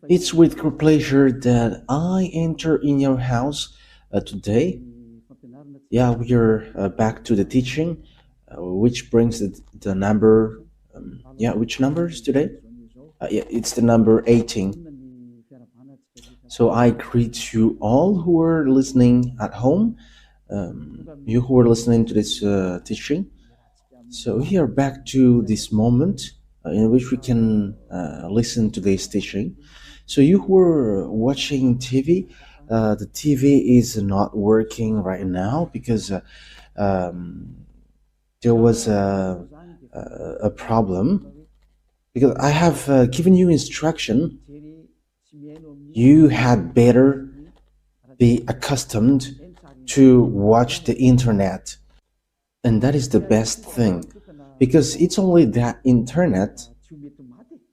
It's with great pleasure that I enter in your house today. Yeah, we are back to the teaching, which brings the number. Yeah, which number is today? Yeah, it's the number 18. So I greet you all who are listening at home, you who are listening to this teaching. So we are back to this moment in which we can listen to this teaching. So you who are watching TV, the TV is not working right now because um, there was a problem. Because I have given you instruction, you had better be accustomed to watch the internet, and that is the best thing because it's only that internet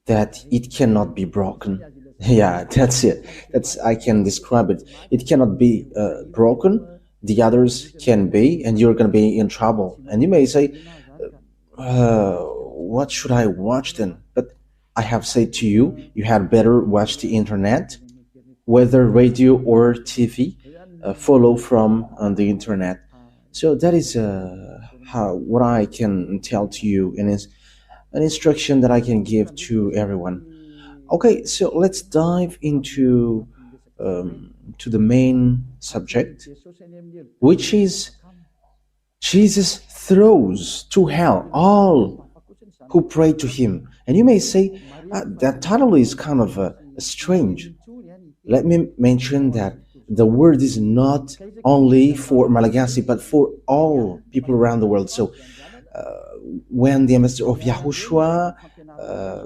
that it cannot be broken. Yeah, that's it. That's I can describe it. It cannot be broken. The others can be, and you're gonna be in trouble. And you may say, "What should I watch then?" But I have said to you, you had better watch the internet, whether radio or TV. Follow from the internet. So that is how what I can tell to you, and is an instruction that I can give to everyone. Okay, so let's dive into to the main subject, which is Jesus throws to hell all who pray to him. And you may say that title is kind of strange. Let me mention that the word is not only for Malagasy but for all people around the world. So when the ambassador of Yahushua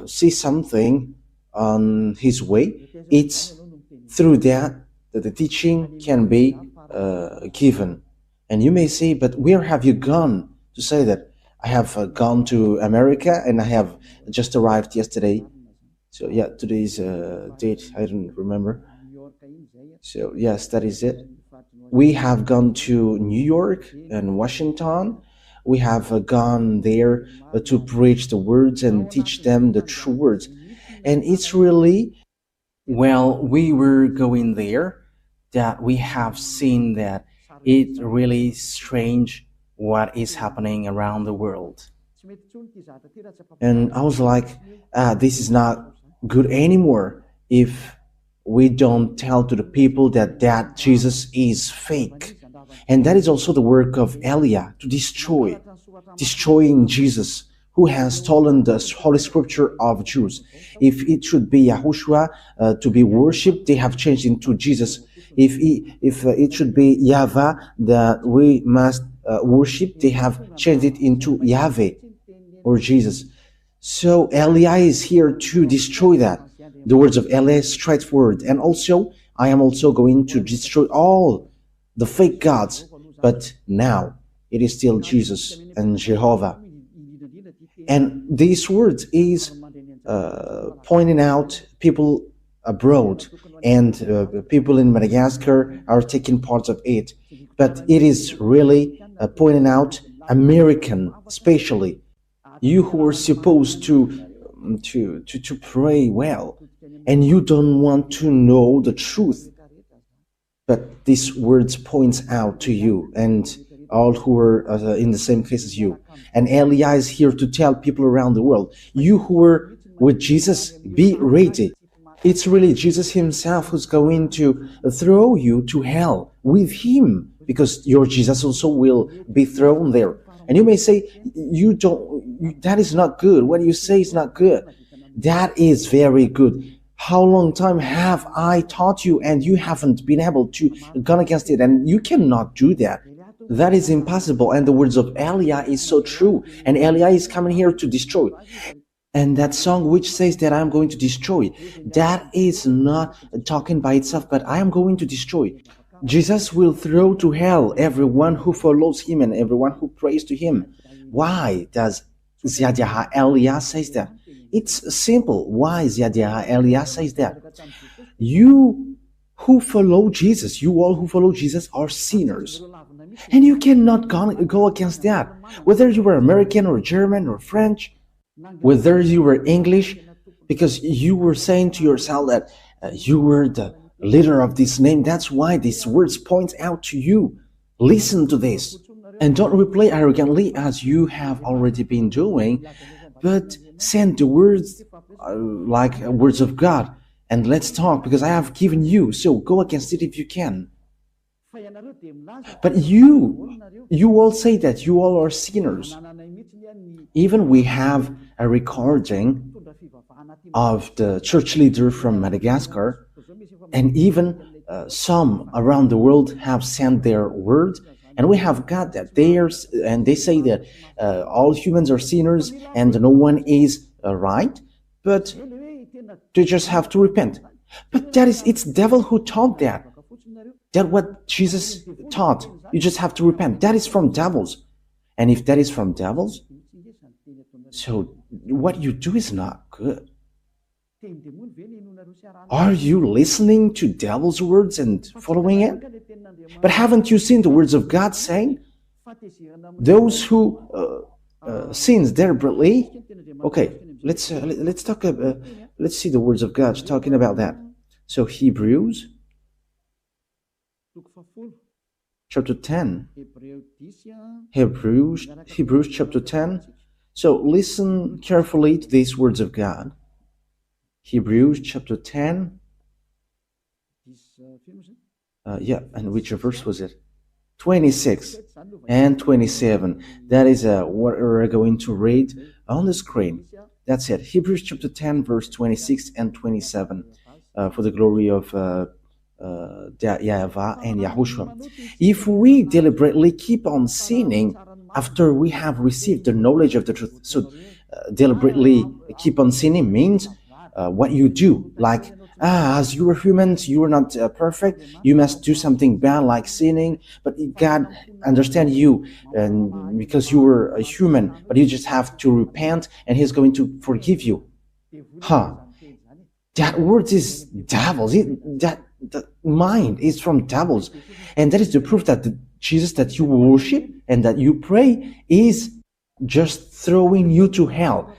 sees something on his way, it's through that that the teaching can be given. And you may say, but where have you gone to say that? I have gone to America and I have just arrived yesterday. So yeah, today's date, I don't remember. So yes, that is it. We have gone to New York and Washington. We have gone there to preach the words and teach them the true words. And it's really, well, we were going there that we have seen that it really strange what is happening around the world. And I was like, this is not good anymore if we don't tell to the people that Jesus is fake. And that is also the work of Elia to destroying Jesus, who has stolen the Holy Scripture of Jews. If it should be YAHOSHUAH to be worshipped, they have changed into Jesus. If it should be YAHVAH that we must worship, they have changed it into YAHVAH or Jesus. So Elia is here to destroy that. The words of Elia is straightforward. And also, I am also going to destroy all the fake gods. But now, it is still Jesus and Jehovah. And these words is pointing out people abroad, and people in Madagascar are taking part of it. But it is really pointing out American, especially you who are supposed to pray well, and you don't want to know the truth. But these words points out to you and all who are in the same case as you. And Elia is here to tell people around the world, you who are with Jesus, be ready. It's really Jesus himself who's going to throw you to hell with him, because your Jesus also will be thrown there. And you may say, that is not good. What you say is not good. That is very good. How long time have I taught you and you haven't been able to go against it? And you cannot do that. That is impossible. And the words of Elia is so true. And Elia is coming here to destroy. And that song which says that I am going to destroy, that is not talking by itself, but I am going to destroy. Jesus will throw to hell everyone who follows him and everyone who prays to him. Why does YAHVAH Elia says that? It's simple. Why YAHVAH Elia says that? You who follow Jesus, you all who follow Jesus are sinners. And you cannot go against that. Whether you were American or German or French, whether you were English, because you were saying to yourself that you were the leader of this name. That's why these words point out to you. Listen to this. And don't reply arrogantly as you have already been doing, but send the words like words of God. And let's talk because I have given you. So go against it if you can. But you all say that you all are sinners. Even we have a recording of the church leader from Madagascar, and even some around the world have sent their word, and we have got that and they say that all humans are sinners and no one is right, but they just have to repent. But it's devil who taught that. That's what Jesus taught. You just have to repent. That is from devils. And if that is from devils, so what you do is not good. Are you listening to devil's words and following it? But haven't you seen the words of God saying, those who sins deliberately? Okay, let's talk. Let's see the words of God talking about that. So Hebrews chapter 10. Hebrews chapter 10. So listen carefully to these words of God. Hebrews chapter 10. And which verse was it? 26 and 27. That is what we're going to read on the screen. That's it. Hebrews chapter 10, verse 26 and 27. For the glory of YAHVAH and YAHOSHUAH. If we deliberately keep on sinning after we have received the knowledge of the truth, so deliberately keep on sinning means what you do, like as you are humans, you are not perfect, you must do something bad like sinning, but God understands you, and because you were a human, but you just have to repent and He's going to forgive you. That word is devils. That mind is from devils, and that is the proof that the Jesus that you worship and that you pray is just throwing you to hell,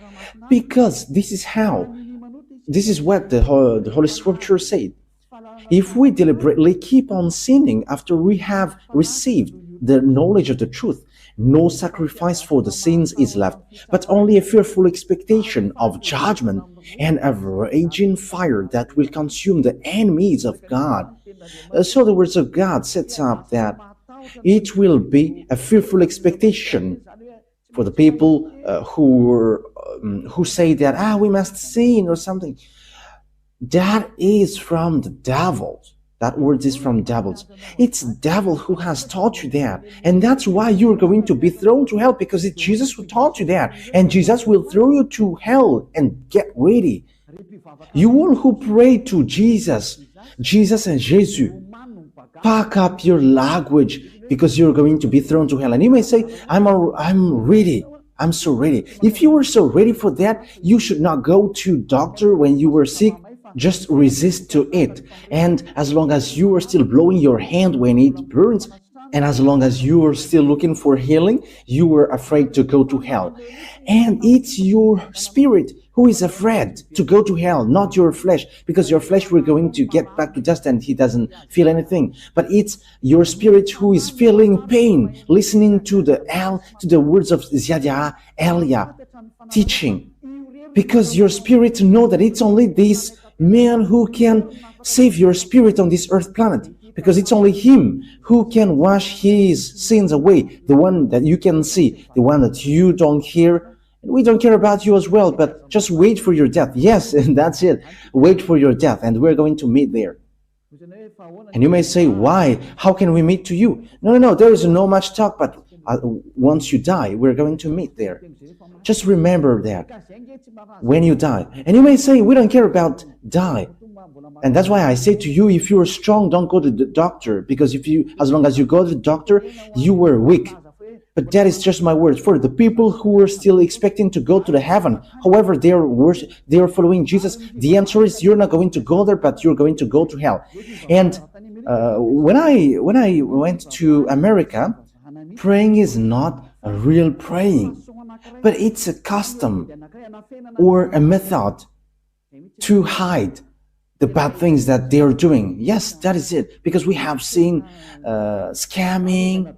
because this is what the Holy Scripture said. If we deliberately keep on sinning after we have received the knowledge of the truth, no sacrifice for the sins is left, but only a fearful expectation of judgment and a raging fire that will consume the enemies of God. So the words of God sets up that it will be a fearful expectation for the people who say that we must sin or something. That is from the devils. That word is from devils. It's devil who has taught you that. And that's why you're going to be thrown to hell, because it's Jesus who taught you that. And Jesus will throw you to hell, and get ready. You all who pray to Jesus and Jesus, pack up your language, because you're going to be thrown to hell. And you may say, I'm ready. I'm so ready. If you were so ready for that, you should not go to doctor when you were sick. Just resist to it. And as long as you are still blowing your hand when it burns, and as long as you are still looking for healing, you are afraid to go to hell. And it's your spirit who is afraid to go to hell, not your flesh, because your flesh we're going to get back to dust and he doesn't feel anything. But it's your spirit who is feeling pain, listening to the words of Yahya Elia teaching, because your spirit know that it's only this man who can save your spirit on this earth planet, because it's only him who can wash his sins away, the one that you can see, the one that you don't hear. And we don't care about you as well, but just wait for your death. Yes, and that's it. Wait for your death, and we're going to meet there. And you may say, why? How can we meet to you? No, there is no much talk, but once you die, we're going to meet there. Just remember that when you die. And you may say, we don't care about die. And that's why I say to you, if you're strong, don't go to the doctor, because as long as you go to the doctor, you were weak. But that is just my words. For the people who are still expecting to go to the heaven, however they are following Jesus, the answer is you're not going to go there, but you're going to go to hell. And when I went to America, praying is not a real praying, but it's a custom or a method to hide the bad things that they are doing. Yes, that is it. Because we have seen scamming.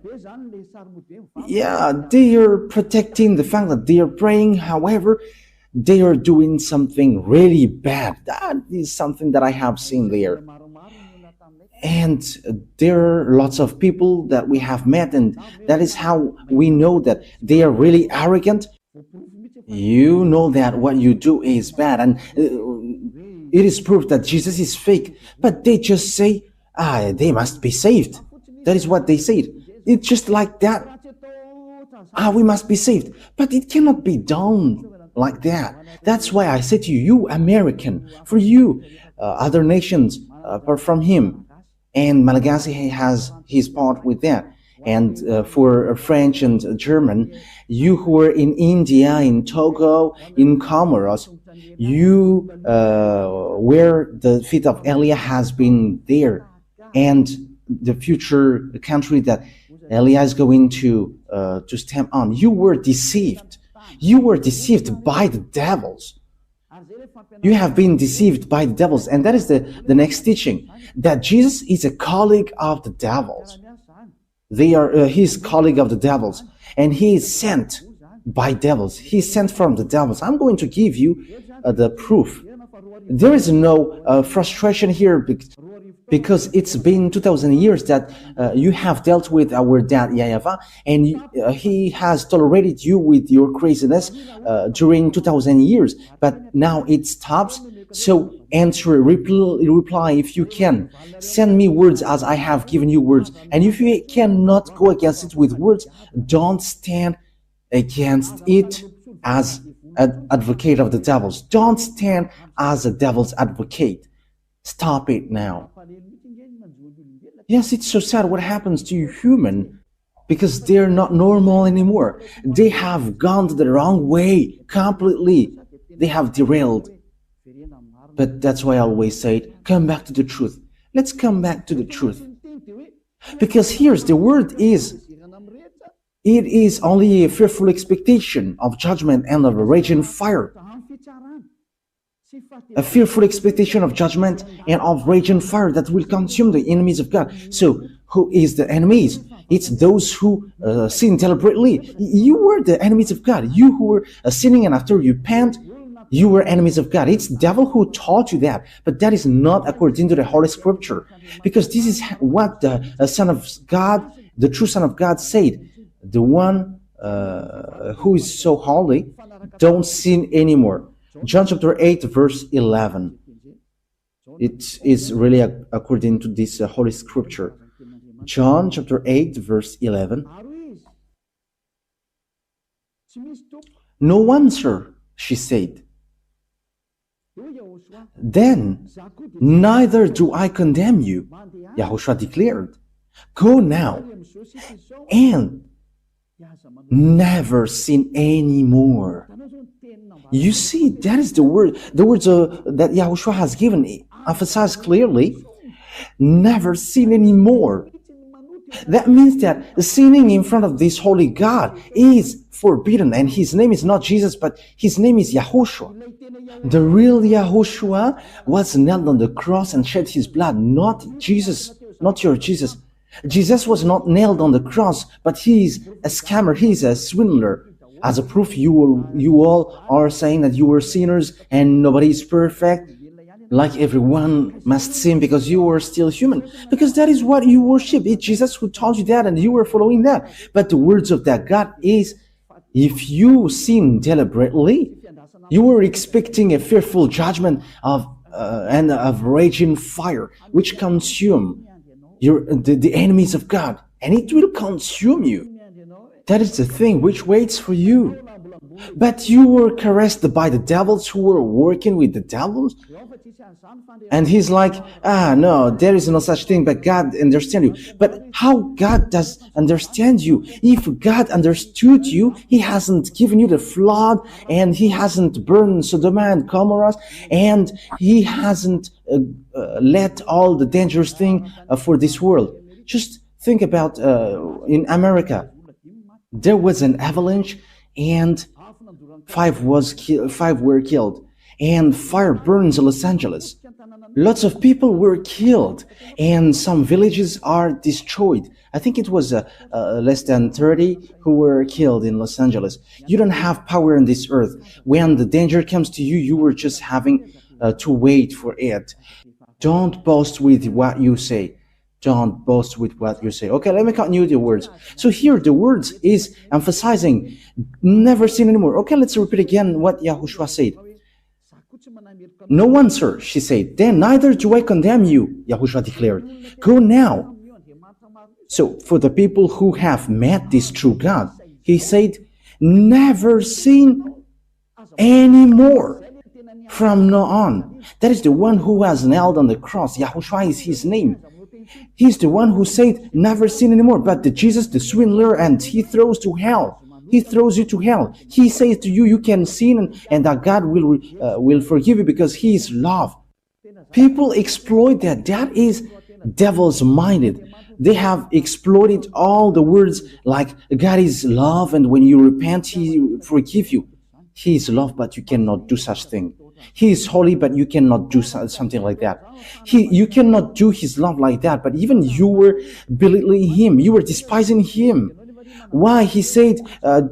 Yeah, they are protecting the fact that they are praying. However, they are doing something really bad. That is something that I have seen there. And there are lots of people that we have met, and that is how we know that they are really arrogant. You know that what you do is bad, and it is proof that Jesus is fake, but they just say, they must be saved. That is what they said. It's just like that. We must be saved. But it cannot be done like that. That's why I say to you, you American, for you, other nations apart from him, and Malagasy has his part with that. And for French and German, you who are in India, in Togo, in Comoros, you where the feet of Elia has been there, and the future country that Elia is going to stamp on. You were deceived. You were deceived by the devils. You have been deceived by the devils, and that is the next teaching, that Jesus is a colleague of the devils. They are his colleague of the devils, and he is sent by devils. He is sent from the devils. I'm going to give you the proof. There is no frustration here because it's been 2,000 years that you have dealt with our dad YAHVAH, and he has tolerated you with your craziness during 2,000 years. But now it stops. So answer, reply if you can. Send me words as I have given you words. And if you cannot go against it with words, don't stand against it as an advocate of the devils. Don't stand as a devil's advocate. Stop it now. Yes, it's so sad what happens to you human, because they're not normal anymore. They have gone the wrong way completely. They have derailed. But that's why I always say, come back to the truth. Let's come back to the truth. Because here's the word is, it is only a fearful expectation of judgment and of a raging fire. A fearful expectation of judgment and of raging fire that will consume the enemies of God. So, who is the enemies? It's those who sin deliberately. You were the enemies of God. You who were sinning, and after you repent, you were enemies of God. It's the devil who taught you that, but that is not according to the Holy Scripture, because this is what the Son of God, the true Son of God, said. The one who is so holy, don't sin anymore. John chapter 8, verse 11. It is really according to this Holy Scripture. John chapter 8, verse 11. No one, sir, she said. Then, neither do I condemn you, YAHOSHUAH declared. Go now and never sin anymore. You see, that is the word. The words that YAHOSHUAH has given emphasize clearly. Never sin anymore. That means that sinning in front of this holy God is forbidden, and his name is not Jesus, but his name is YAHOSHUAH. The real YAHOSHUAH was nailed on the cross and shed his blood, not Jesus, not your Jesus. Jesus was not nailed on the cross, but he is a scammer, he is a swindler. As a proof, you all are saying that you were sinners and nobody is perfect, like everyone must sin because you are still human, because that is what you worship. It's Jesus who taught you that, and you were following that. But the words of that God is, if you sin deliberately, you were expecting a fearful judgment and of raging fire, which consume the enemies of God, and it will consume you. That is the thing which waits for you. But you were caressed by the devils who were working with the devils. And he's like, no, there is no such thing, but God understands you. But how God does understand you? If God understood you, he hasn't given you the flood, and he hasn't burned Sodom and Gomorrah, and he hasn't let all the dangerous thing for this world. Just think about in America. There was an avalanche, and five were killed. and fire burns Los Angeles. Lots of people were killed, and some villages are destroyed. I think it was less than 30 who were killed in Los Angeles. You don't have power on this earth. When the danger comes to you, you were just having to wait for it. Don't boast with what you say. Don't boast with what you say. Okay, let me continue the words. So here the words is emphasizing never sin anymore. Okay, let's repeat again what Yahushua said. No one, sir, she said. Then neither do I condemn you, Yahushua declared. Go now. So for the people who have met this true God, he said, never sin anymore from now on. That is the one who was nailed on the cross. Yahushua is his name. He's the one who said, never sin anymore. But the Jesus, the swindler, and he throws to hell. He throws you to hell. He says to you, you can sin and that God will forgive you because he is love. People exploit that. That is devil's minded. They have exploited all the words like God is love and when you repent, he forgive you. He is love, but you cannot do such thing. He is holy, but you cannot do something like that. You cannot do his love like that, but even you were belittling him. You were despising him. Why? He said,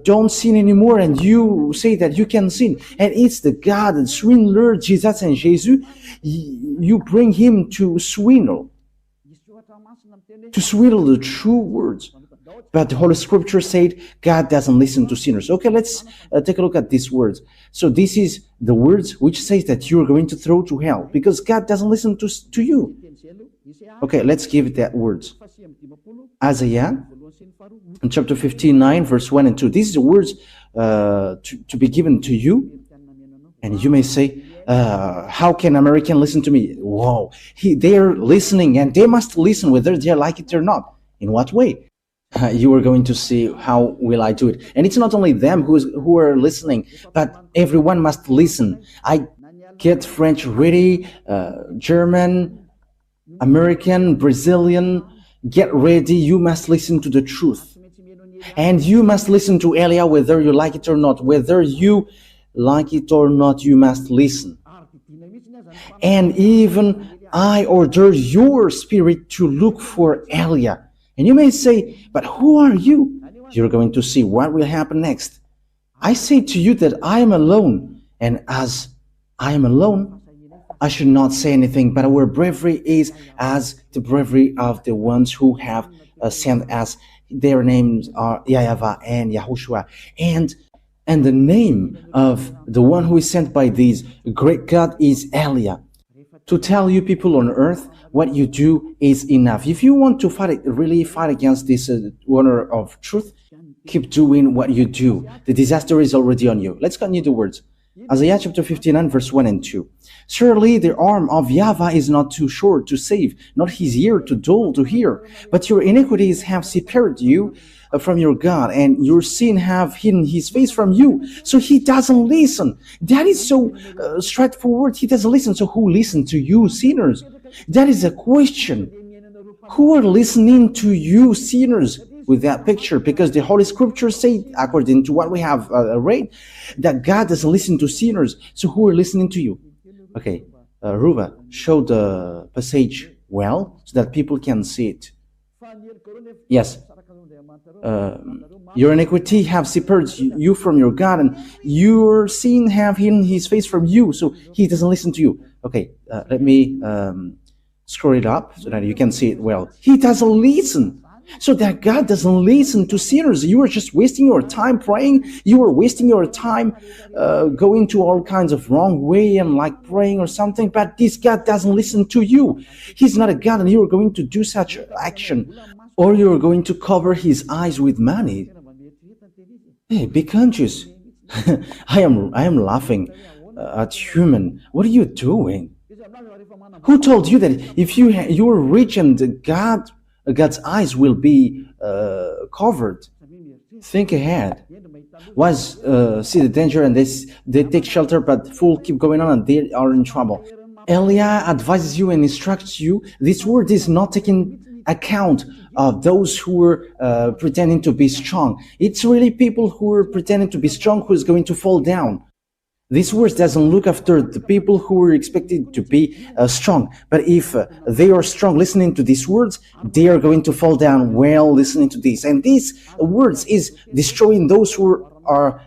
don't sin anymore, and you say that you can sin. And it's the God, the swindler, Jesus and Jesus. You bring him to swindle the true words. But the Holy Scripture said God doesn't listen to sinners. Okay, let's take a look at these words. So this is the words which says that you're going to throw to hell because God doesn't listen to you. Okay, let's give that words. Isaiah, in chapter 59, verse 1 and 2. These are the words to be given to you. And you may say, how can American listen to me? Whoa, they're listening and they must listen whether they like it or not. In what way? You are going to see how will I do it. And it's not only them who are listening, but everyone must listen. I get French ready, German, American, Brazilian, get ready. You must listen to the truth. And you must listen to Elia whether you like it or not. Whether you like it or not, you must listen. And even I order your spirit to look for Elia. And you may say, but who are you? You're going to see what will happen next. I say to you that I am alone, and as I am alone, I should not say anything, but our bravery is as the bravery of the ones who have sent us. Their names are YAHVAH and YAHOSHUAH. And the name of the one who is sent by these great God is Elia. To tell you people on earth, what you do is enough. If you want to really fight against this honor of truth, keep doing what you do. The disaster is already on you. Let's continue the words. Isaiah chapter 59, verse 1 and 2. Surely the arm of YAHVAH is not too short to save, not his ear too dull to hear. But your iniquities have separated you from your God, and your sin have hidden his face from you. So he doesn't listen. That is so straightforward. He doesn't listen. So who listens to you, sinners? That is a question. Who are listening to you, sinners, with that picture? Because the Holy Scripture say, according to what we have read, that God doesn't listen to sinners. So who are listening to you? Okay, Ruba, show the passage well so that people can see it. Yes. Your iniquity have separated you from your God, and your sin have hidden his face from you, so he doesn't listen to you. Okay, let me scroll it up so that you can see it well. He doesn't listen. So that God doesn't listen to sinners. You are just wasting your time praying. You are wasting your time going to all kinds of wrong way and like praying or something. But this God doesn't listen to you. He's not a God, and you are going to do such action. Or you are going to cover his eyes with money. Hey, be conscious. I am laughing at human. What are you doing? Who told you that if you are rich and God's eyes will be covered? Think ahead. See the danger and they take shelter, but fool keep going on and they are in trouble. Elia advises you and instructs you. This word is not taking account of those who are pretending to be strong. It's really people who are pretending to be strong who is going to fall down. This words doesn't look after the people who are expected to be strong. But if they are strong listening to these words, they are going to fall down while listening to this. And these words is destroying those who are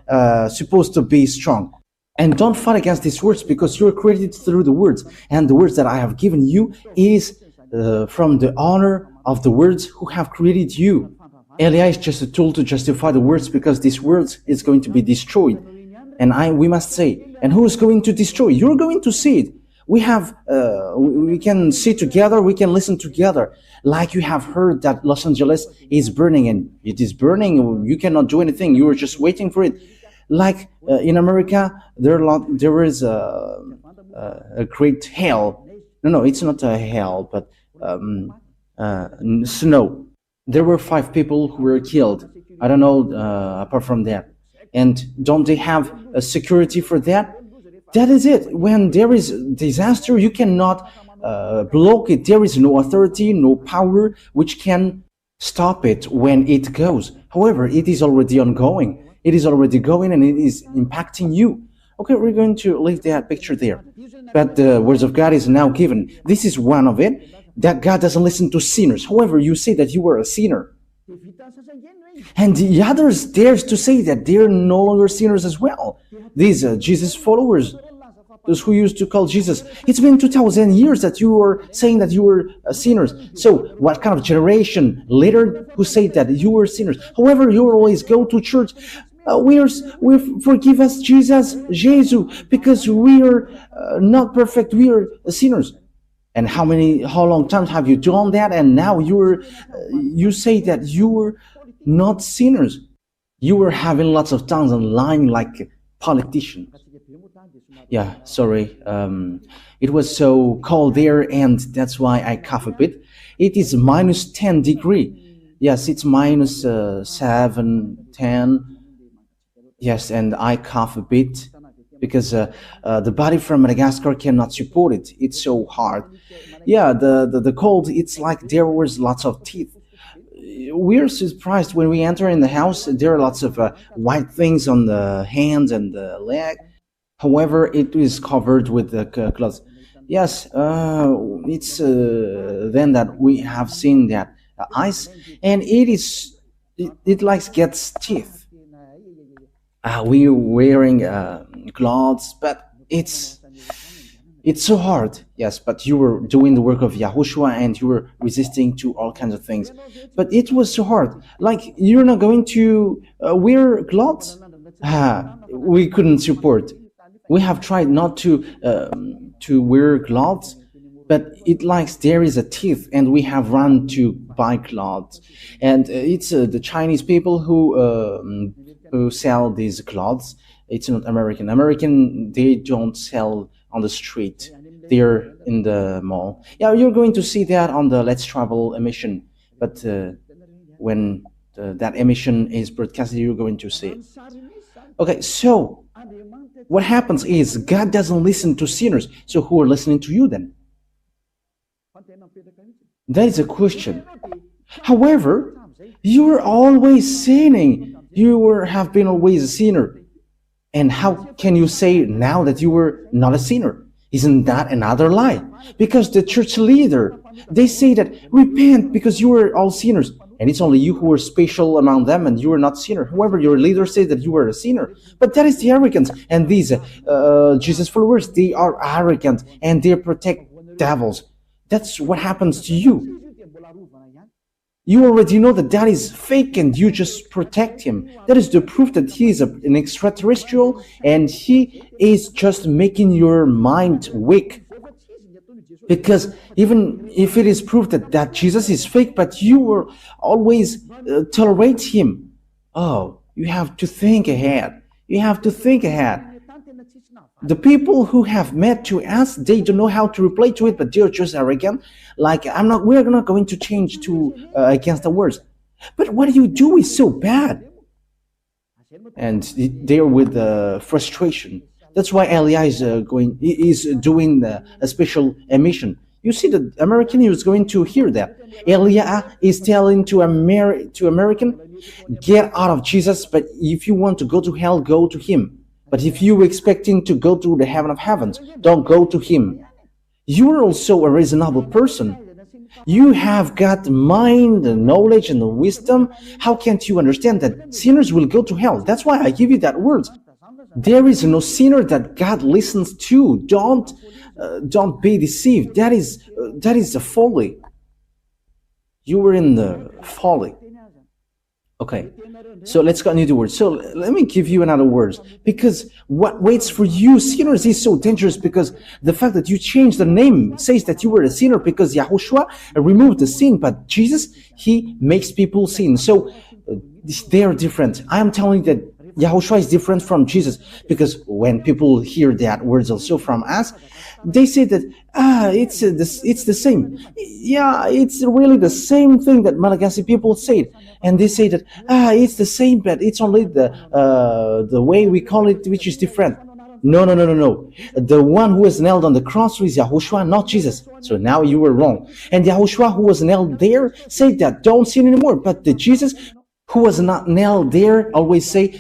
supposed to be strong. And don't fight against these words, because you're created through the words. And the words that I have given you is from the honor of the words who have created you. Elia is just a tool to justify the words, because these words is going to be destroyed. And we must say, and who is going to destroy? You're going to see it. We can see together, we can listen together. Like you have heard that Los Angeles is burning, and it is burning. You cannot do anything. You are just waiting for it. Like in America, there is a great hail. No, it's not a hail, but snow. There were 5 people who were killed. I don't know apart from that. And don't they have a security for that? That is it. When there is disaster, you cannot block it. There is no authority, no power which can stop it when it goes. However, it is already ongoing. It is already going, and it is impacting you. Okay, we're going to leave that picture there. But the words of God is now given. This is one of it, that God doesn't listen to sinners. However, you say that you are a sinner. And the others dares to say that they're no longer sinners as well. These Jesus followers, those who used to call Jesus, it's been 2,000 years that you were saying that you were sinners. So what kind of generation later who say that you were sinners? However, you always go to church. We forgive us, Jesus, because we are not perfect. We are sinners. And how long times have you done that? And now you say that you were not sinners. You were having lots of tongues and lying like a politician. Yeah, sorry. It was so cold there, and that's why I cough a bit. It is minus 10 degree. Yes, it's minus 7, 10. Yes, and I cough a bit because the body from Madagascar cannot support it. It's so hard. Yeah, the cold, it's like there was lots of teeth. We're surprised when we enter in the house. There are lots of white things on the hands and the leg. However, it is covered with the cloth. Yes, it's then that we have seen that ice, and it like gets teeth. We're wearing clothes, but it's so hard. Yes, but you were doing the work of YAHOSHUAH, and you were resisting to all kinds of things. But it was so hard. Like, you're not going to wear clothes? We couldn't support. We have tried not to wear clothes, but it likes there is a teeth, and we have run to buy clothes. And it's the Chinese people who sell these clothes. It's not American. American, they don't sell on the street. They're in the mall. Yeah, you're going to see that on the Let's Travel emission. But when that emission is broadcasted, you're going to see it. Okay, so what happens is God doesn't listen to sinners. So who are listening to you then? That is a question. However, you are always sinning. You have been always a sinner. And how can you say now that you were not a sinner? Isn't that another lie? Because the church leader, they say that repent because you were all sinners. And it's only you who are special among them, and you are not sinner. However, your leader says that you are a sinner. But that is the arrogance. And these Jesus followers, they are arrogant and they protect devils. That's what happens to you. You already know that that is fake, and you just protect him. That is the proof that he is an extraterrestrial, and he is just making your mind weak. Because even if it is proof that Jesus is fake, but you will always tolerate him, oh, you have to think ahead. You have to think ahead. The people who have met to us, they don't know how to reply to it, but they're just arrogant. Like, we're not going to change to against the words. But what you do is so bad. And they're with frustration. That's why Elia is doing a special emission. You see, the American is going to hear that. Elia is telling to American, get out of Jesus, but if you want to go to hell, go to him. But if you expecting to go to the heaven of heavens, don't go to him. You are also a reasonable person. You have got mind and knowledge and wisdom. How can't you understand that sinners will go to hell? That's why I give you that word. There is no sinner that God listens to. Don't be deceived. That is a folly. You were in the folly. Okay, so let's continue the word. So let me give you another word, because what waits for you sinners is so dangerous, because the fact that you changed the name says that you were a sinner, because Yahushua removed the sin, but Jesus, he makes people sin. So they are different. I am telling you that Yahushua is different from Jesus, because when people hear that words also from us, they say that it's the same. Yeah, it's really the same thing that Malagasy people said, and they say that it's the same, but it's only the way we call it which is different. No. The one who was nailed on the cross is Yahushua, not Jesus. So now you were wrong. And Yahushua, who was nailed there, said that don't sin anymore. But the Jesus who was not nailed there always say,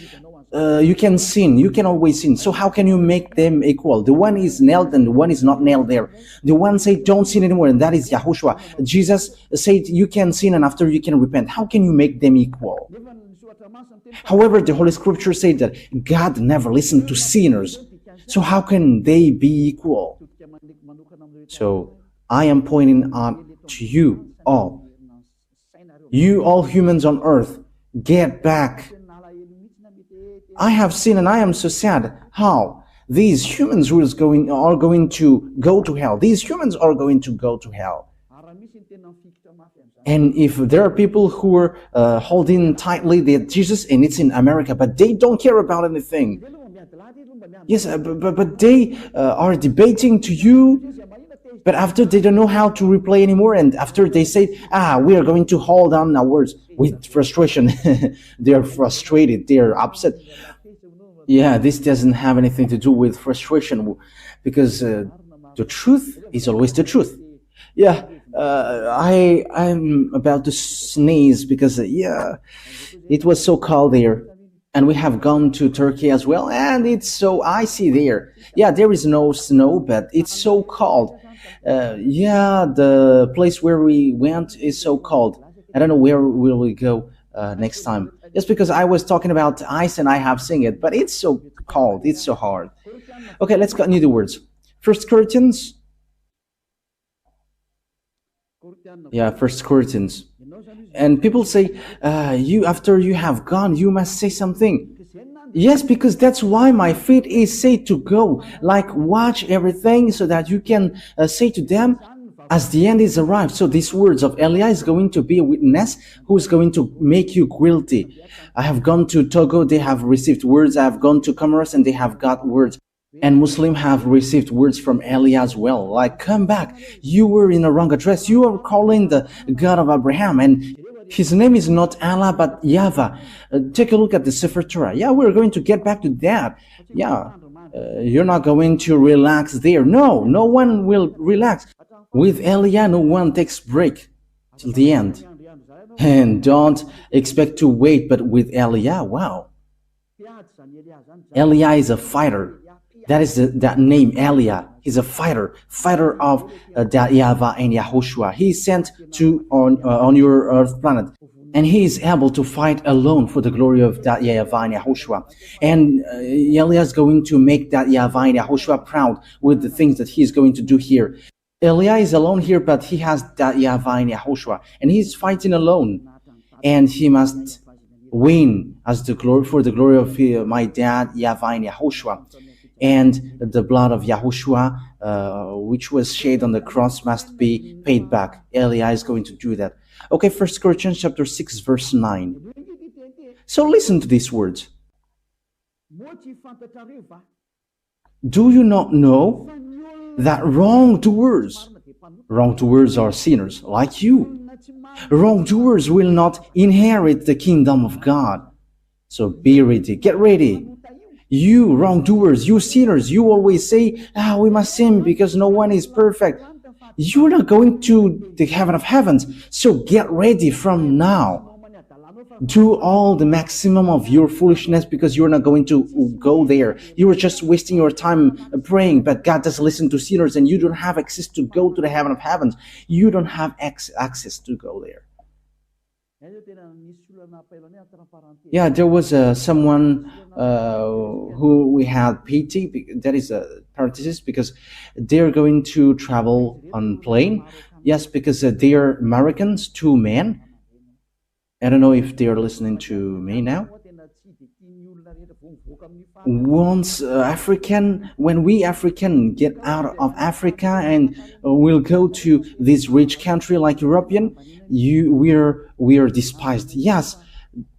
you can sin, you can always sin. So how can you make them equal? The one is nailed and the one is not nailed there. The one said don't sin anymore, and that is Yahushua. Jesus said you can sin and after you can repent. How can you make them equal? However, the Holy Scripture said that God never listened to sinners. So how can they be equal? So I am pointing out to you all humans on earth, get back. I have seen, and I am so sad how these humans who are going to go to hell. These humans are going to go to hell. And if there are people who are holding tightly the Jesus, and it's in America, but they don't care about anything. Yes, but they are debating to you, but after they don't know how to replay anymore, and after they say, we are going to hold on our words with frustration. They are frustrated, they are upset. Yeah, this doesn't have anything to do with frustration, because the truth is always the truth. Yeah, I'm about to sneeze because, it was so cold there. And we have gone to Turkey as well, and it's so icy there. Yeah, there is no snow, but it's so cold. The place where we went is so cold. I don't know where will we go next time. Just because I was talking about ice and I have seen it, but it's so cold, it's so hard. Okay, let's continue the words. First Corinthians. Yeah, First Corinthians. And people say, after you have gone, you must say something. Yes, because that's why my feet is said to go. Like, watch everything so that you can say to them, as the end is arrived. So these words of Elia is going to be a witness who is going to make you guilty. I have gone to Togo, they have received words. I have gone to Comoros and they have got words. And Muslims have received words from Elia as well. Like, come back, you were in a wrong address. You are calling the God of Abraham, and his name is not Allah but YAHVAH. Take a look at the Sefer Torah. Yeah, we're going to get back to that. Yeah, you're not going to relax there. No one will relax. With Elia, no one takes break till the end. And don't expect to wait, but with Elia, wow. Elia is a fighter. That is that name, Elia. He's a fighter of that YAHVAH and YAHOSHUAH. He is sent on your earth planet, and he is able to fight alone for the glory of that YAHVAH and YAHOSHUAH. And Elia is going to make that YAHVAH and YAHOSHUAH proud with the things that he is going to do here. Elia is alone here, but he has that YAHVAH and YAHOSHUAH, and he's fighting alone, and he must win as the glory for the glory of my dad YAHVAH and YAHOSHUAH. And the blood of Yahushua, which was shed on the cross, must be paid back. Elia is going to do that. Okay, 1 Corinthians chapter 6, verse 9. So listen to these words. Do you not know that wrongdoers are sinners like you? Wrongdoers will not inherit the kingdom of God. So be ready, get ready. You wrongdoers, you sinners, you always say, we must sin because no one is perfect. You're not going to the heaven of heavens, so get ready from now. Do all the maximum of your foolishness because you're not going to go there. You are just wasting your time praying, but God doesn't listen to sinners, and you don't have access to go to the heaven of heavens. You don't have access to go there. Yeah, there was someone who we had pity. That is a parenthesis because they're going to travel on plane. Yes, because they are Americans, two men. I don't know if they are listening to me now. Once African, when we African get out of Africa and we'll go to this rich country like European, we're despised. Yes,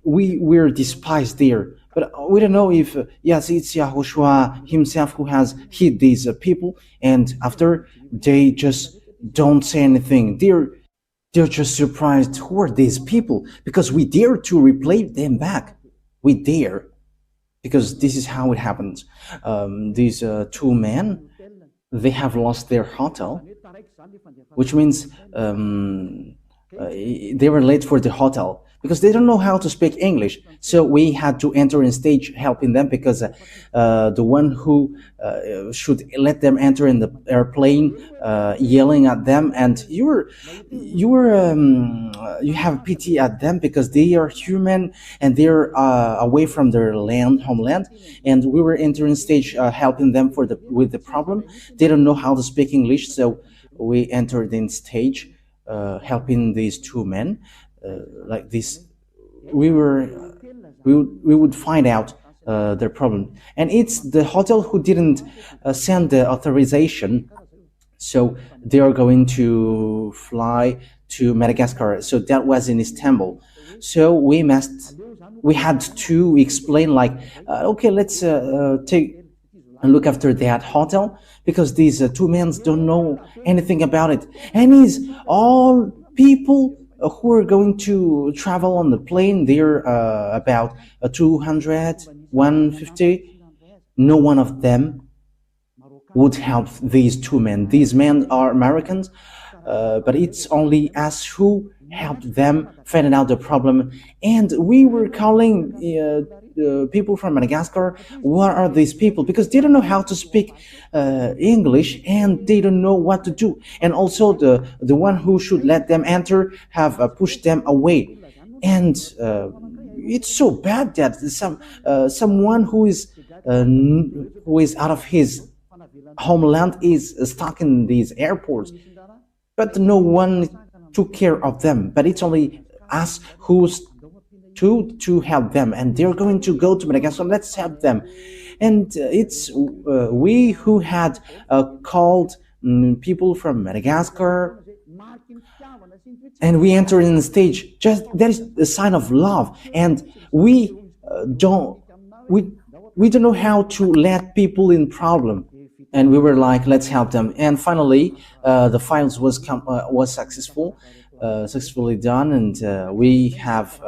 we're despised there. But we don't know if yes, it's Yahushua himself who has hit these people, and after they just don't say anything. They're just surprised. Who are these people? Because we dare to replay them back. We dare because this is how it happens. These two men, they have lost their hotel, which means they were late for the hotel because they don't know how to speak English. So we had to enter in stage helping them because the one who should let them enter in the airplane yelling at them, and you have pity at them because they are human and they're away from their homeland, and we were entering stage helping them with the problem. They don't know how to speak English, so we entered in stage helping these two men like this. We would find out their problem, and it's the hotel who didn't send the authorization, so they are going to fly to Madagascar. So that was in Istanbul. So we had to explain like, okay, let's take and look after that hotel because these two men don't know anything about it, and it's all people who are going to travel on the plane. They're about 200, 150. No one of them would help these two men. These men are Americans, but it's only us who helped them finding out the problem. And we were calling people from Madagascar. What are these people? Because they don't know how to speak English and they don't know what to do. And also the one who should let them enter have pushed them away. And it's so bad that someone who is out of his homeland is stuck in these airports, but no one took care of them. But it's only us who's to help them, and they're going to go to Madagascar. Let's help them. And it's we who had called people from Madagascar, and we enter in the stage. Just that is a sign of love, and we don't know how to let people in problem. And we were like, let's help them. And finally, the files was successfully done, and we have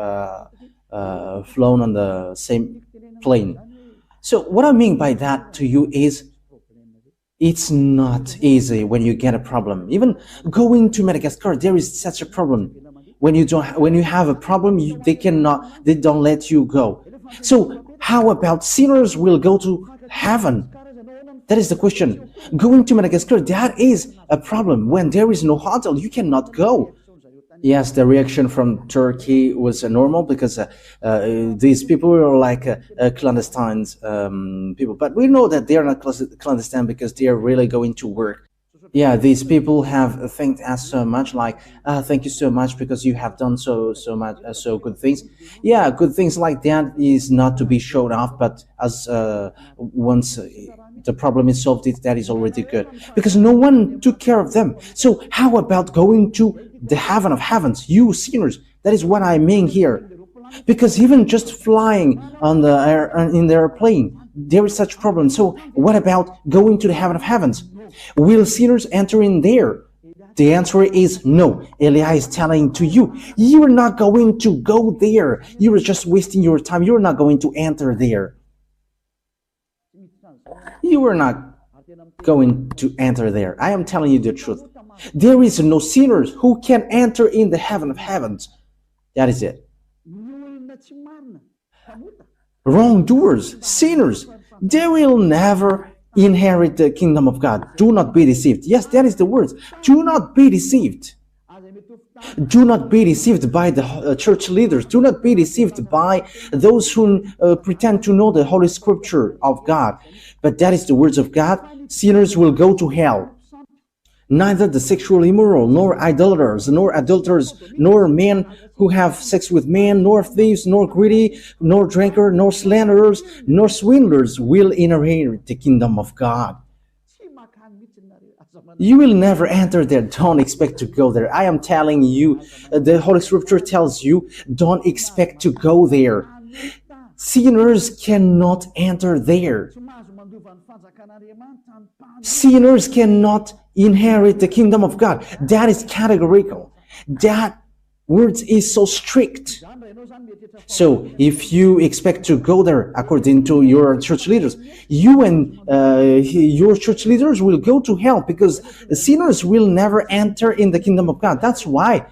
flown on the same plane. So what I mean by that to you is, it's not easy when you get a problem. Even going to Madagascar, there is such a problem. When you have a problem, they don't let you go. So how about sinners will go to heaven? That is the question. Going to Madagascar, that is a problem. When there is no hotel, you cannot go. Yes, the reaction from Turkey was normal because these people were like clandestine people. But we know that they are not clandestine because they are really going to work. Yeah, these people have thanked us so much, like, thank you so much because you have done so much, so good things. Yeah, good things like that is not to be showed off, but as once the problem is solved, that is already good because no one took care of them. So how about going to the heaven of heavens, you sinners? That is what I mean here, because even just flying on the in the airplane, there is such problem. So what about going to the heaven of heavens? Will sinners enter in there? The answer is no. Elia is telling to you, you are not going to go there. You are just wasting your time. You are not going to enter there. You are not going to enter there. I am telling you the truth. There is no sinners who can enter in the heaven of heavens. That is it. Wrongdoers, sinners, they will never inherit the kingdom of God. Do not be deceived. Yes, that is the words. Do not be deceived. Do not be deceived by the church leaders. Do not be deceived by those who pretend to know the Holy Scripture of God. But that is the words of God. Sinners will go to hell. Neither the sexual immoral, nor idolaters, nor adulterers, nor men who have sex with men, nor thieves, nor greedy, nor drinker, nor slanderers, nor swindlers will inherit the kingdom of God. You will never enter there. Don't expect to go there. I am telling you, the Holy Scripture tells you, don't expect to go there. Sinners cannot enter there. Sinners cannot inherit the kingdom of God. That is categorical. That word is so strict. So if you expect to go there according to your church leaders, you and your church leaders will go to hell, because sinners will never enter in the kingdom of God. That's why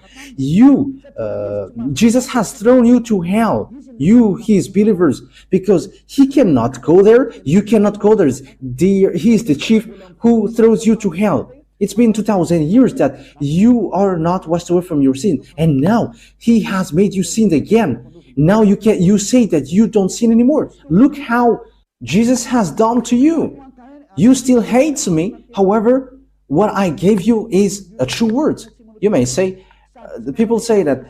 Jesus has thrown you to hell, you, his believers, because he cannot go there. You cannot go there. He is the chief who throws you to hell. It's been 2,000 years that you are not washed away from your sin, and now he has made you sin again. Now you say that you don't sin anymore. Look how Jesus has done to you. You still hate me. However, what I gave you is a true word. You may say, the people say that,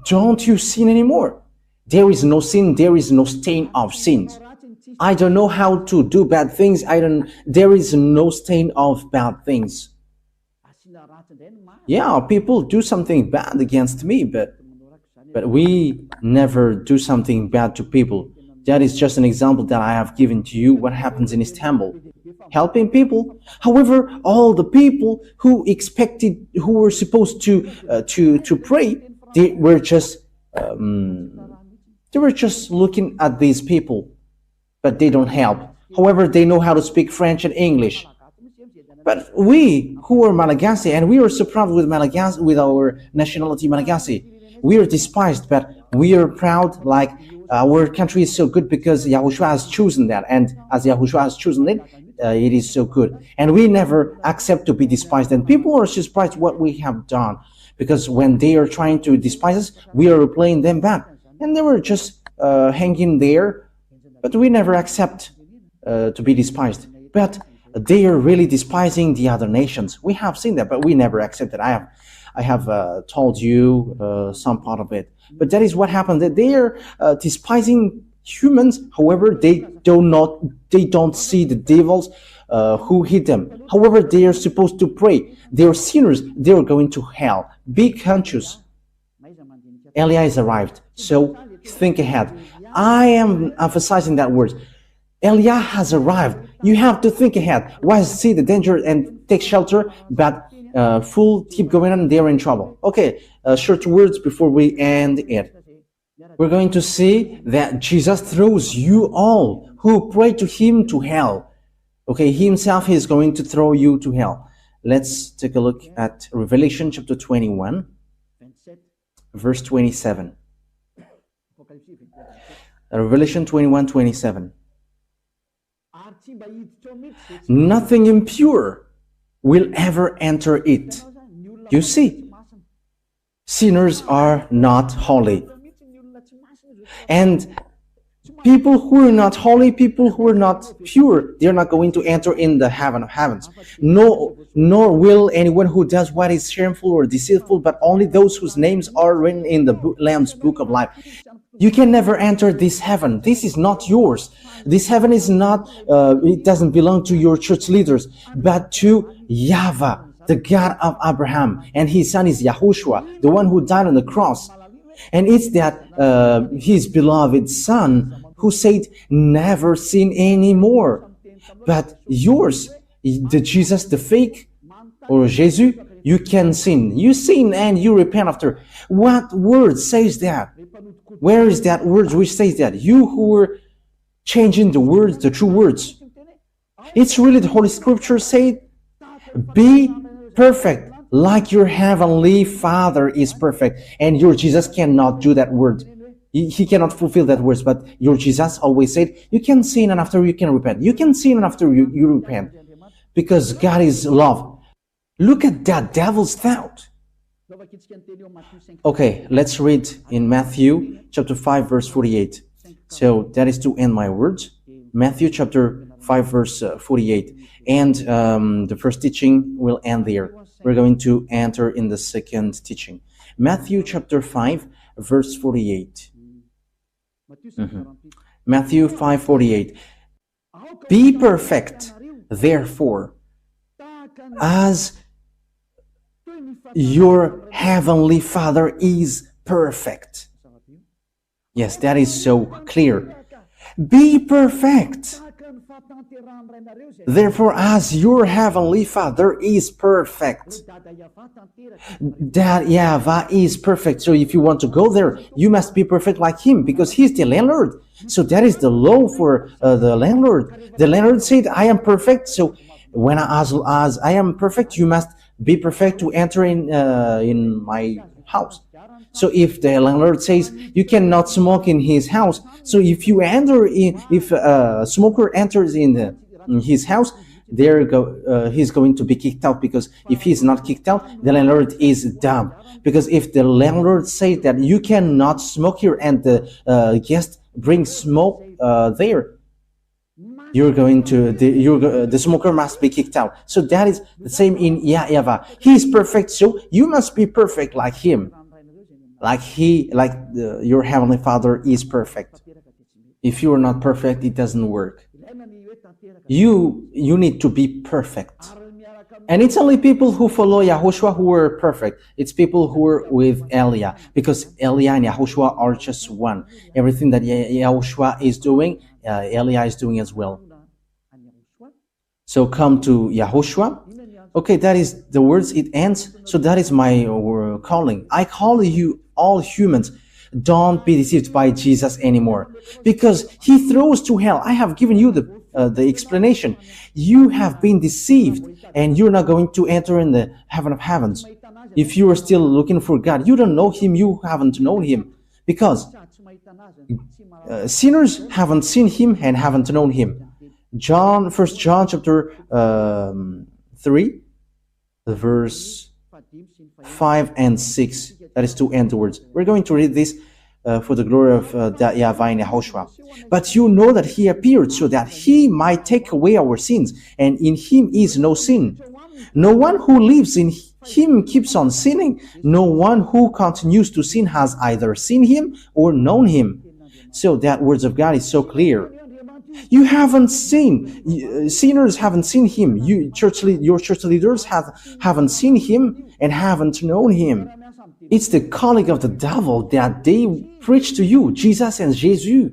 don't you sin anymore? There is no sin. There is no stain of sins. I don't know how to do bad things. There is no stain of bad things. Yeah, people do something bad against me, but we never do something bad to people. That is just an example that I have given to you, what happens in Istanbul. Helping people. However, all the people who were supposed to pray, they were just looking at these people, but they don't help. However, they know how to speak French and English. But we who are Malagasy, and we are so proud with Malagasy, with our nationality Malagasy, we are despised, but we are proud, like our country is so good because YAHOSHUAH has chosen that, and as YAHOSHUAH has chosen it, it is so good. And we never accept to be despised, and people are surprised what we have done, because when they are trying to despise us, we are replaying them back, and they were just hanging there, but we never accept to be despised. But they are really despising the other nations. We have seen that, but we never accept it. I have told you some part of it. But that is what happened. That they are despising humans. However, they don't see the devils who hit them. However, they are supposed to pray. They are sinners. They are going to hell. Be conscious. Elia is arrived. So think ahead. I am emphasizing that word. Elia has arrived. You have to think ahead. Why see the danger and take shelter, but keep going on, they're in trouble. Okay, short words before we end it. We're going to see that Jesus throws you all who pray to him to hell. Okay, he himself is going to throw you to hell. Let's take a look at Revelation chapter 21, verse 27. Revelation 21:27. Nothing impure will ever enter it. You see, sinners are not holy. And people who are not holy, people who are not pure, they're not going to enter in the heaven of heavens. Nor will anyone who does what is shameful or deceitful, but only those whose names are written in the Lamb's book of life. You can never enter this heaven. This is not yours. This heaven is not, it doesn't belong to your church leaders, but to YAHVAH, the God of Abraham. And his son is YAHOSHUAH, the one who died on the cross. And it's that his beloved son who said, never sin anymore. But yours, the Jesus, the fake, or Jesus, you can sin. You sin and you repent after. What word says that? Where is that word which says that? You who were changing the words, the true words. It's really the Holy Scripture say, be perfect like your heavenly Father is perfect. And your Jesus cannot do that word. He cannot fulfill that words, but your Jesus always said, you can sin and after you can repent. You can sin and after you repent. Because God is love. Look at that devil's thought. Okay, let's read in Matthew chapter 5 verse 48. So that is to end my words. Matthew chapter 5 verse 48. And the first teaching will end there. We're going to enter in the second teaching. Matthew chapter 5 verse 48. Matthew 5:48. Be perfect, therefore, as your heavenly Father is perfect. Yes, that is so clear. Be perfect. Therefore, as your heavenly Father is perfect. That YAHVAH is perfect. So if you want to go there, you must be perfect like him, because he's the landlord. So that is the law for the landlord. The landlord said, I am perfect. So when as I am perfect, you must be perfect to enter in my house. So if the landlord says you cannot smoke in his house, so if you enter in, if a smoker enters in his house, he's going to be kicked out, because if he's not kicked out, the landlord is dumb. Because if the landlord says that you cannot smoke here and the guest brings smoke there, the smoker must be kicked out. So that is the same in YAHVAH. He is perfect, so you must be perfect like him. Your heavenly Father is perfect. If you are not perfect, it doesn't work. You need to be perfect. And it's only people who follow YAHOSHUAH who are perfect. It's people who are with Elia, because Elia and YAHOSHUAH are just one. Everything that YAHOSHUAH is doing, Elia is doing as well. So come to YAHOSHUAH. Okay, that is the words, it ends. So that is my calling. I call you all humans. Don't be deceived by Jesus anymore, because he throws to hell. I have given you the explanation. You have been deceived, and you're not going to enter in the heaven of heavens. If you are still looking for God, you don't know him, you haven't known him, because sinners haven't seen him and haven't known him. 1 John chapter 3 verse 5 and 6. That is to end the words. We're going to read this for the glory of YAHVAH and YAHOSHUAH. But you know that he appeared so that he might take away our sins, and in him is no sin. No one who lives in him keeps on sinning. No one who continues to sin has either seen him or known him. So that words of God is so clear. You haven't seen, sinners haven't seen him. Your church leaders haven't seen him and haven't known him. It's the calling of the devil that they preach to you, Jesus and Jesus.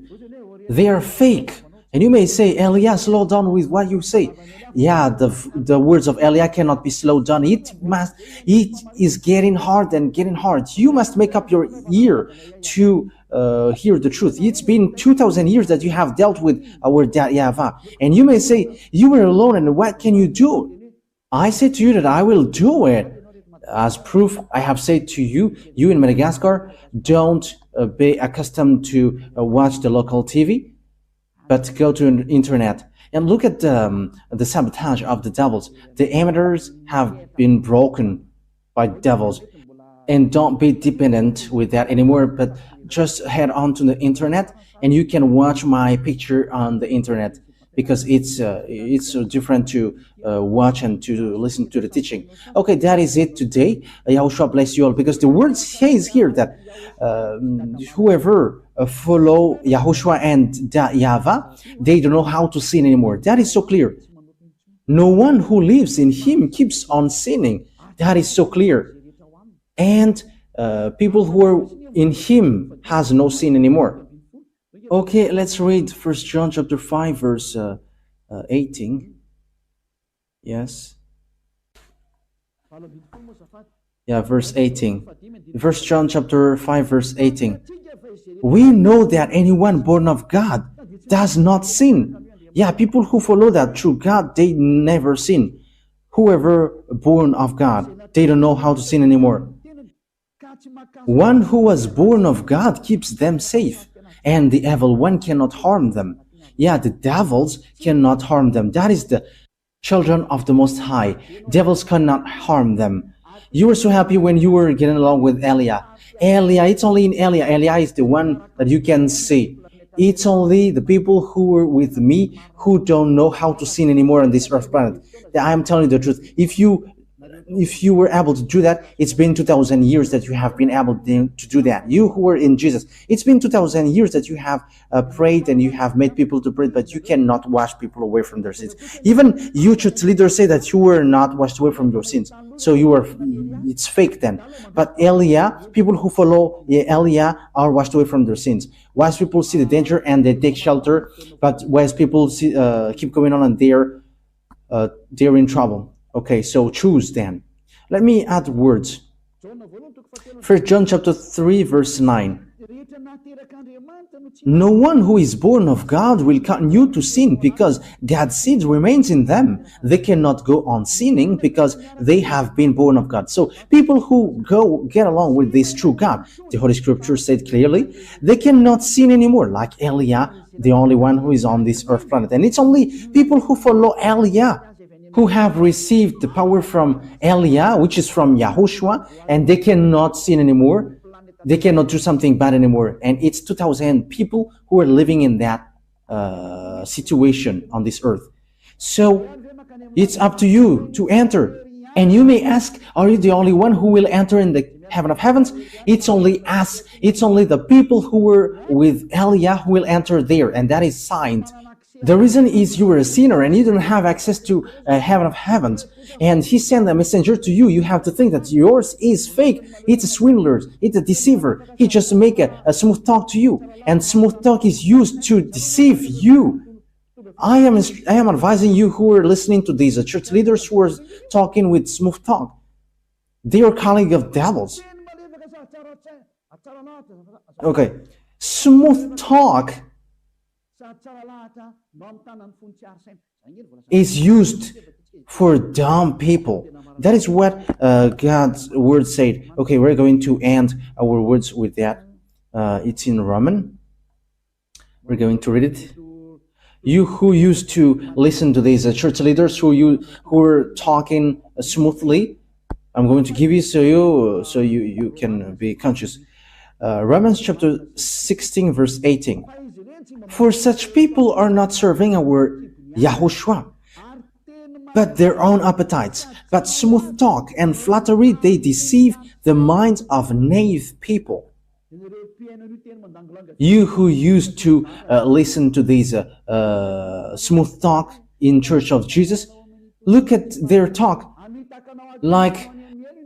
They are fake. And you may say, Elia, slow down with what you say. Yeah, the words of Elia cannot be slowed down. It is getting hard and getting hard. You must make up your ear to hear the truth. It's been 2,000 years that you have dealt with our dad YAHVAH. And you may say, you were alone, and what can you do? I say to you that I will do it. As proof, I have said to you, you in Madagascar, don't be accustomed to watch the local TV, but go to the internet and look at the sabotage of the devils. The amateurs have been broken by devils, and don't be dependent with that anymore, but just head on to the internet and you can watch my picture on the internet, because it's different to watch and to listen to the teaching. Okay, that is it today. YAHOSHUAH bless you all, because the word says here that whoever follow YAHOSHUAH and YAHVAH, they don't know how to sin anymore. That is so clear. No one who lives in him keeps on sinning. That is so clear. And people who are in him has no sin anymore. Okay, let's read 1 John chapter 5 verse 18. Yes. Yeah, verse 18. 1 John chapter 5 verse 18. We know that anyone born of God does not sin. Yeah, people who follow that through God, they never sin. Whoever born of God, they don't know how to sin anymore. One who was born of God keeps them safe, and the evil one cannot harm them. Yeah, the devils cannot harm them. That is the children of the Most High. Devils cannot harm them. You were so happy when you were getting along with Elia. It's only in Elia. Elia is the one that you can see. It's only the people who were with me who don't know how to sin anymore on this earth planet. I am telling you the truth. If you were able to do that, it's been 2,000 years that you have been able to do that. You who were in Jesus, it's been 2,000 years that you have prayed and you have made people to pray, but you cannot wash people away from their sins. Even you church leaders say that you were not washed away from your sins. So it's fake then. But people who follow Elia are washed away from their sins. Wise people see the danger and they take shelter, but wise people keep going on and they're in trouble. Okay, so choose then. Let me add words. 1 John chapter 3, verse 9. No one who is born of God will continue to sin because God's seed remains in them. They cannot go on sinning because they have been born of God. So people who get along with this true God, the Holy Scripture said clearly, they cannot sin anymore, like Elia, the only one who is on this earth planet. And it's only people who follow Elia who have received the power from Elia, which is from YAHOSHUAH, and they cannot sin anymore. They cannot do something bad anymore. And it's 2,000 people who are living in that situation on this earth. So it's up to you to enter. And you may ask, are you the only one who will enter in the heaven of heavens? It's only us. It's only the people who were with Elia who will enter there. And that is signed. The reason is you were a sinner and you don't have access to heaven of heavens. And he sent a messenger to you. You have to think that yours is fake. It's a swindler. It's a deceiver. He just make a smooth talk to you. And smooth talk is used to deceive you. I am advising you who are listening to these church leaders who are talking with smooth talk. They are calling of devils. Okay. Smooth talk is used for dumb people. That is what God's word said. Okay, we're going to end our words with that. It's in Roman. We're going to read it. You who used to listen to these church leaders who are talking smoothly, I'm going to give you so you can be conscious. Romans chapter 16 verse 18. For such people are not serving our YAHOSHUAH, but their own appetites. But smooth talk and flattery, they deceive the minds of naive people. You who used to listen to these smooth talk in Church of Jesus, look at their talk like,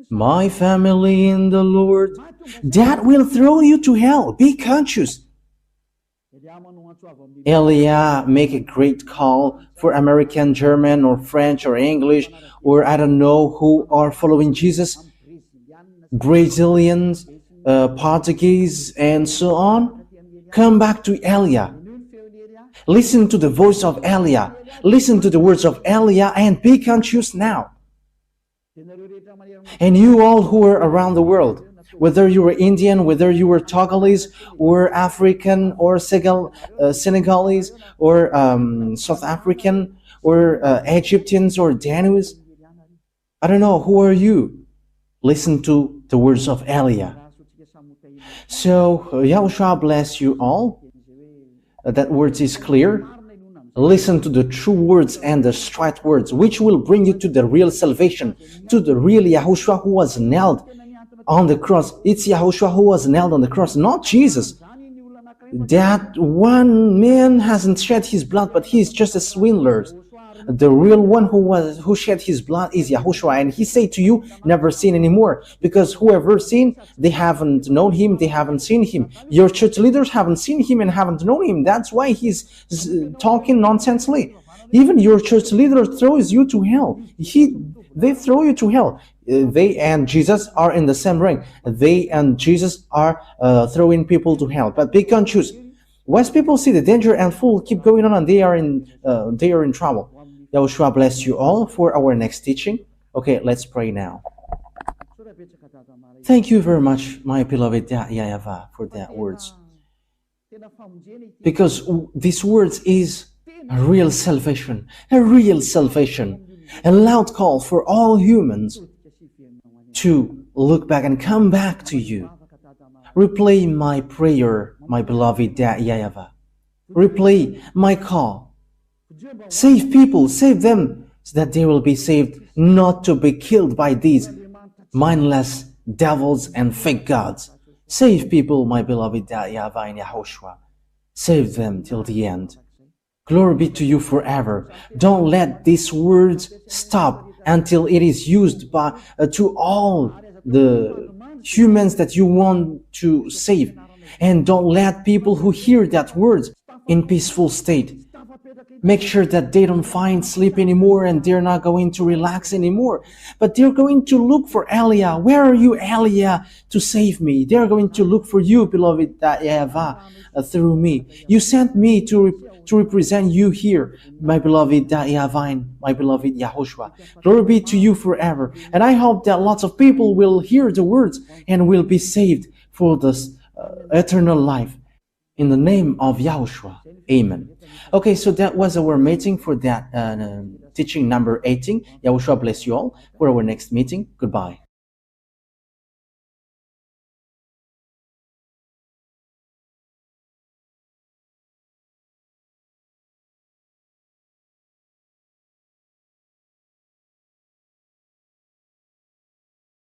my family in the Lord. That will throw you to hell. Be conscious. Elia make a great call for American, German, or French, or English, or I don't know who are following Jesus, Brazilians, Portuguese, and so on. Come back to Elia. Listen to the voice of Elia. Listen to the words of Elia and be conscious now. And you all who are around the world, whether you were Indian, whether you were Togolese, or African, or Senegalese, or South African, or Egyptians, or Danuis, I don't know, who are you? Listen to the words of Elia. So, YAHOSHUAH bless you all. That words is clear. Listen to the true words and the straight words, which will bring you to the real salvation, to the real YAHOSHUAH who was nailed on the cross. It's YAHOSHUAH who was nailed on the cross, not Jesus. That one man hasn't shed his blood, but he's just a swindler. The real one who shed his blood is YAHOSHUAH, and he said to you, never sin anymore, because whoever sinned, they haven't known him, they haven't seen him. Your church leaders haven't seen him and haven't known him. That's why he's talking nonsensely. Even your church leader throws you to hell. They throw you to hell. They and Jesus are in the same ring. They and Jesus are throwing people to hell. But be conscious. Wise people see the danger and fool keep going on, and they are in trouble. YAHOSHUAH bless you all for our next teaching. Okay, let's pray now. Thank you very much, my beloved YAHVAH, for that words. Because these words is a real salvation, a loud call for all humans to look back and come back to you. Replay my prayer, my beloved YAHVAH. Replay my call. Save people, save them, so that they will be saved, not to be killed by these mindless devils and fake gods. Save people, my beloved YAHVAH and YAHOSHUAH. Save them till the end. Glory be to you forever. Don't let these words stop until it is used by to all the humans that you want to save. And don't let people who hear that words in peaceful state. Make sure that they don't find sleep anymore and they're not going to relax anymore. But they're going to look for Aliyah. Where are you, Aliyah, to save me? They're going to look for you, beloved YAHVAH, through me. You sent me to represent you here, my beloved YAHVAH and my beloved YAHOSHUAH. Glory be to you forever. And I hope that lots of people will hear the words and will be saved for this eternal life. In the name of YAHOSHUAH. Amen. Okay, so that was our meeting for that teaching number 18. YAHOSHUAH bless you all for our next meeting. Goodbye.